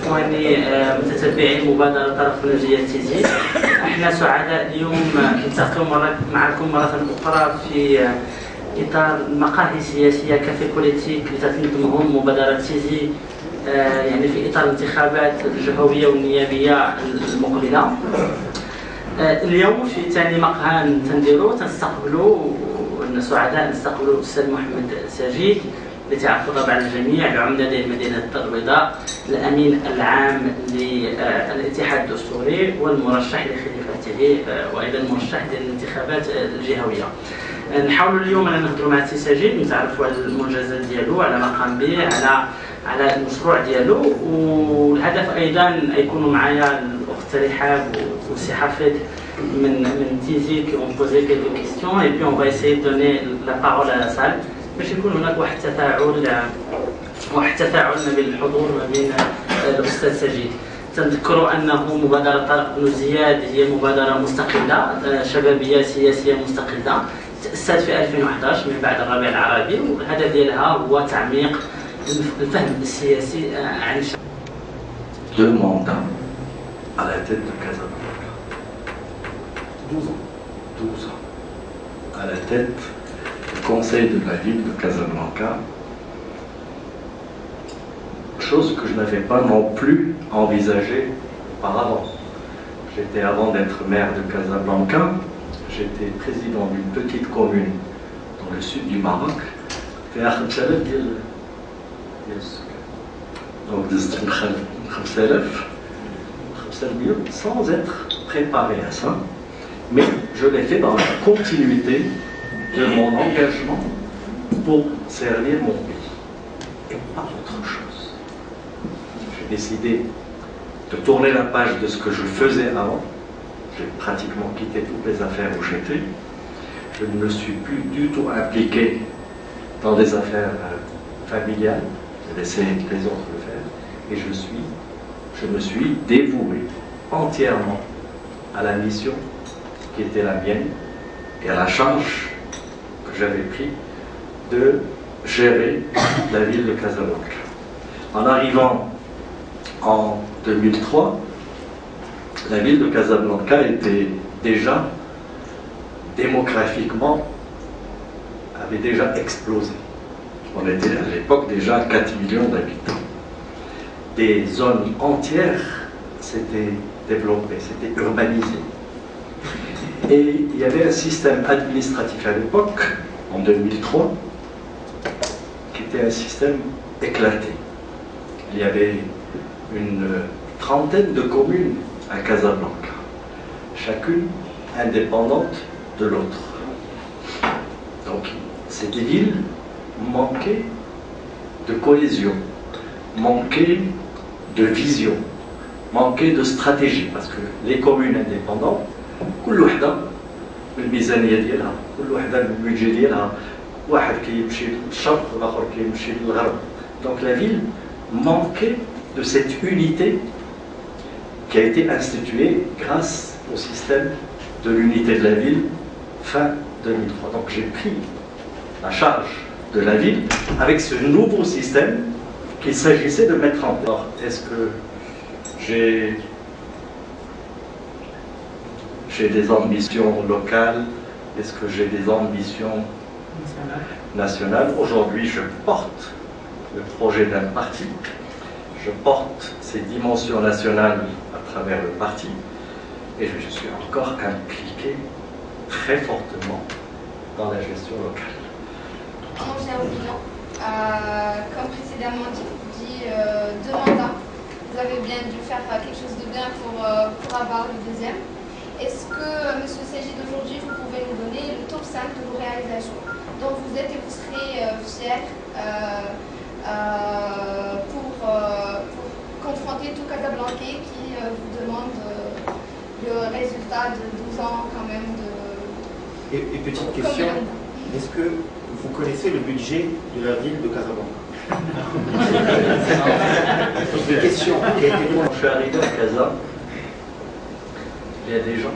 إخواني متتبعي مبادرة طرف نجية تيزي، احنا سعداء اليوم نلتقي معكم مرة أخرى في إطار مقاهي سياسية كافي بوليتيك لتنظمهم مبادرة تيزي، يعني في إطار الانتخابات الجهوية والنيابية المقبلة. اليوم في ثاني مقهى تنستقبلوا سعداء نستقبلوا الأستاذ محمد ساجد اللي تعرفوا طبعا الجميع بعمدة مدينة البيضاء، الأمين العام للاتحاد الدستوري والمرشح لخليفته وأيضا مرشح للانتخابات الجهوية. نحاولوا اليوم أن نهضروا مع السي ساجد نتعرفوا على المنجزات ديالو، على ما قام به، على المشروع ديالو، والهدف أيضا يكونوا معايا الأخت رحاب وسي حفيظ من تيزي qui vont poser quelques questions et puis on va essayer de donner la parole à la salle باش يكون هناك واحد التفاعل ما بين الحضور وما بين الاستاذ ساجد. تنذكروا انه مبادره طارق بن زياد هي مبادره مستقله شبابيه سياسيه مستقله تاسست في 2011 من بعد الربيع العربي، والهدف ديالها هو تعميق الفهم السياسي عن الشعب. Deux mandats à la tête de Casablanca. 12 ans. À la tête du conseil de la ville de Casablanca. Chose que je n'avais pas non plus envisagée auparavant. J'étais, avant d'être maire de Casablanca, j'étais président d'une petite commune dans le sud du Maroc, donc sans être préparé à ça, mais je l'ai fait dans la continuité de mon engagement pour servir mon pays et pas autre chose. J'ai décidé de tourner la page de ce que je faisais avant. J'ai pratiquement quitté toutes les affaires où j'étais. Je ne me suis plus du tout impliqué dans des affaires familiales. J'ai laissé les autres le faire. Et je me suis dévoué entièrement à la mission qui était la mienne et à la charge que j'avais pris de gérer la ville de Casablanca. En arrivant en 2003, la ville de Casablanca était déjà, démographiquement, avait déjà explosé. On était à l'époque déjà à 4 millions d'habitants. Des zones entières s'étaient développées, s'étaient urbanisées. Et il y avait un système administratif à l'époque, en 2003, qui était un système éclaté. Il y avait une trentaine de communes à Casablanca, chacune indépendante de l'autre. Donc cette ville manquait de cohésion, manquait de vision, manquait de stratégie, parce que les communes indépendantes, كل وحدة بالميزانية ديالها، كل وحدة بالبيدجي ديالها، واحد كيمشي للشرق والآخر كيمشي للغرب. Donc la ville manquait de cette unité qui a été instituée grâce au système de l'unité de la ville fin 2003. Donc j'ai pris la charge de la ville avec ce nouveau système qu'il s'agissait de mettre en place. Alors, est-ce que j'ai des ambitions locales? Est-ce que j'ai des ambitions nationales? Aujourd'hui, je porte le projet d'un parti. Je porte ces dimensions nationales à travers le parti. Et je suis encore impliqué très fortement dans la gestion locale. On en vient au bilan. Comme précédemment dit, 2 mandats. Vous avez bien dû faire quelque chose de bien pour avoir le deuxième. Est-ce que, M. Sajid, aujourd'hui, vous pouvez nous donner le top 5 de vos réalisations dont vous êtes et vous serez fiers pour Casablancais qui vous demandent le résultat de 12 ans quand même de... Et petite question, est-ce que vous connaissez le budget de la ville de Casablanca? Une question qui a été posée. Quand je suis arrivé à Casa, il y a des gens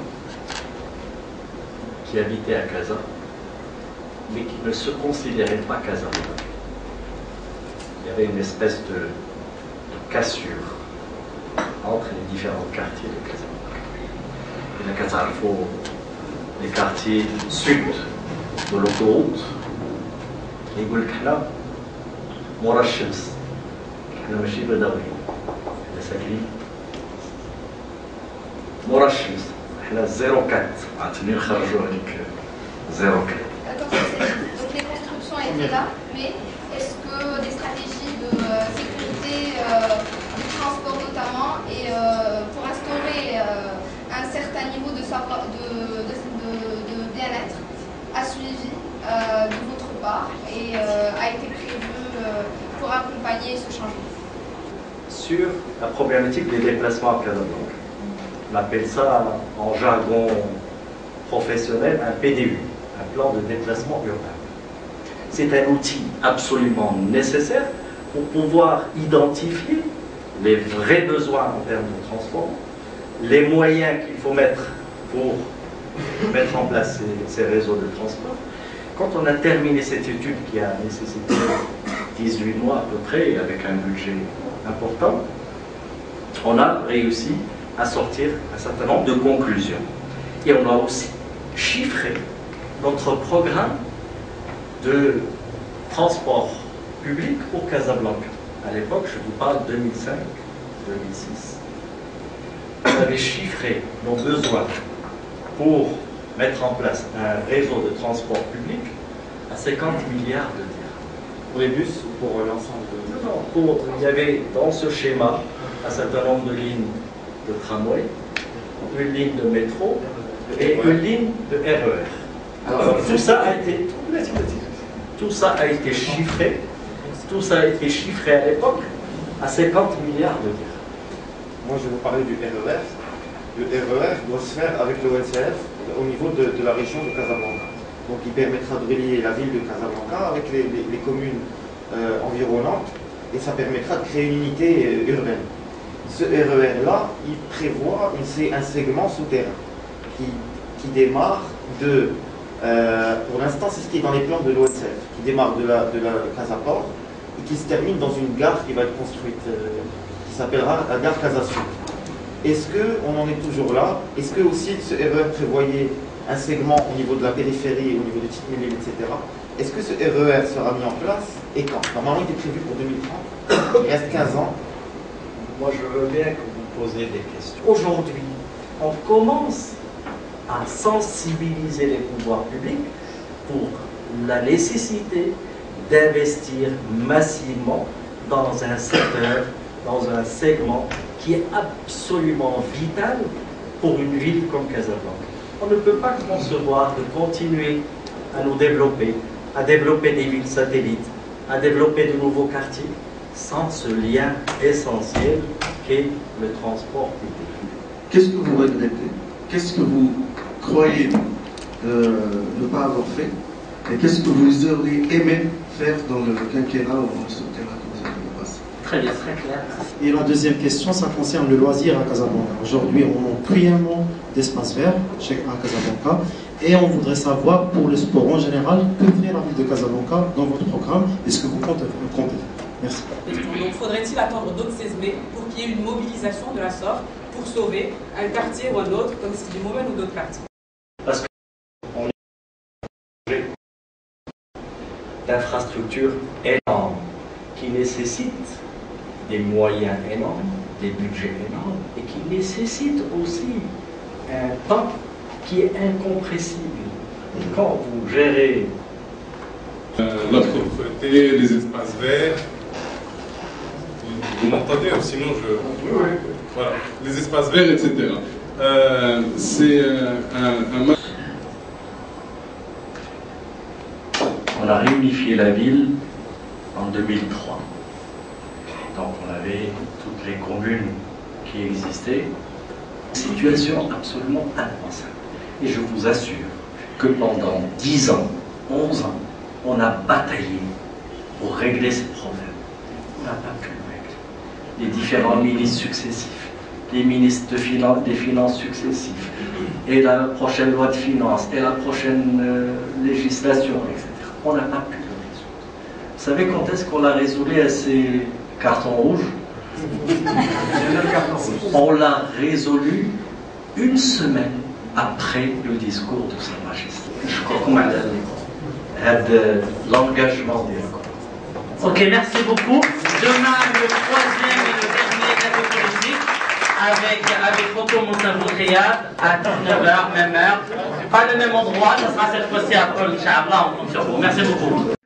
qui habitaient à Casa, mais qui ne se considéraient pas Casablanca. Il y avait une espèce de cassure entre les différents quartiers de Casablanca. Il y a Casarfo, les quartiers sud de l'autoroute, les Goulkna, Morachels, le Machib Dawi, le Sakli, Morachels, le 04, à tenir Kharjo avec 04. D'accord, donc les constructions étaient là, mais est-ce que des stratégies de sécurité, du transport notamment, et pour instaurer un certain niveau de bien-être a suivi de votre part et a été prévu pour accompagner ce changement? Sur la problématique des déplacements à Casablanca, on appelle ça en jargon professionnel un PDU, un plan de déplacement urbain. C'est un outil absolument nécessaire pour pouvoir identifier les vrais besoins en termes de transport, les moyens qu'il faut mettre pour mettre en place ces réseaux de transport. Quand on a terminé cette étude qui a nécessité 18 mois à peu près, avec un budget important, on a réussi à sortir un certain nombre de conclusions. Et on a aussi chiffré notre programme de transport public pour Casablanca. À l'époque, je vous parle 2005-2006. On avait chiffré nos besoins pour mettre en place un réseau de transport public à 50 milliards de dirhams. Pour les bus ou pour l'ensemble de... Non, il y avait dans ce schéma un certain nombre de lignes de tramway, une ligne de métro et une ligne de RER. Alors, tout ça a été chiffré. Tout ça a été chiffré à l'époque à 50 milliards de dirhams. Moi, je vais vous parler du RER. Le RER doit se faire avec le ONCF au niveau de la région de Casablanca. Donc, il permettra de relier la ville de Casablanca avec les communes environnantes et ça permettra de créer une unité urbaine. Ce RER-là, il prévoit un segment souterrain qui démarre de... pour l'instant, c'est ce qui est dans les plans de l'ONCF, qui démarre de la Casaport et qui se termine dans une gare qui va être construite, qui s'appellera la gare Casa Sud. Est-ce qu'on en est toujours là? Est-ce que aussi ce RER prévoyait un segment au niveau de la périphérie, au niveau de Titmillim, etc. Est-ce que ce RER sera mis en place et quand? Normalement, il était prévu pour 2030. Il reste 15 ans. Moi, je veux bien que vous posiez des questions. Aujourd'hui, on commence à sensibiliser les pouvoirs publics pour la nécessité d'investir massivement dans un secteur, dans un segment qui est absolument vital pour une ville comme Casablanca. On ne peut pas concevoir de continuer à nous développer, à développer des villes satellites, à développer de nouveaux quartiers, sans ce lien essentiel qu'est le transport public. Qu'est-ce que vous regrettez? Qu'est-ce que vous croyez ne pas avoir fait? Et qu'est-ce que vous auriez aimé faire dans le quinquennat ou dans le septennat que vous avez passé? Très bien, très clair. Et la deuxième question, ça concerne le loisir à Casablanca. Aujourd'hui, on a cruellement d'espaces verts à Casablanca et on voudrait savoir pour le sport en général, que fait la ville de Casablanca dans votre programme et ce que vous comptez faire. Merci. Donc faudrait-il attendre d'autres séismes pour qu'il y ait une mobilisation de la sorte pour sauver un quartier ou un autre, comme c'est du Momen ou d'autres quartiers? Parce qu'on est d'infrastructures énormes qui nécessitent des moyens énormes, des budgets énormes et qui nécessitent aussi un temps qui est incompressible. Et quand vous gérez la propreté, les espaces verts. Vous m'entendez? Sinon je... Oui. Voilà. Les espaces verts, etc. C'est un... On a réunifié la ville en 2003. Donc on avait toutes les communes qui existait. Situation absolument impensable. Et je vous assure que pendant 10 ans, 11 ans, on a bataillé pour régler ces problèmes. On n'a pas pu le régler. Les différents ministres successifs, les ministres des Finances successifs, et la prochaine loi de finances, et la prochaine législation, etc. On n'a pas pu le résoudre. Vous savez quand est-ce qu'on a résolu ces cartons rouges? On l'a résolu une semaine après le discours de Sa Majesté. Je crois qu'on a l'engagement des accords. Ok, merci beaucoup. Demain, le troisième et le dernier café politique avec Foto Moustapha à 19h, même heure. Pas le même endroit, ça sera cette fois-ci à Paul, Inch'Allah, on compte sur vous. Merci beaucoup.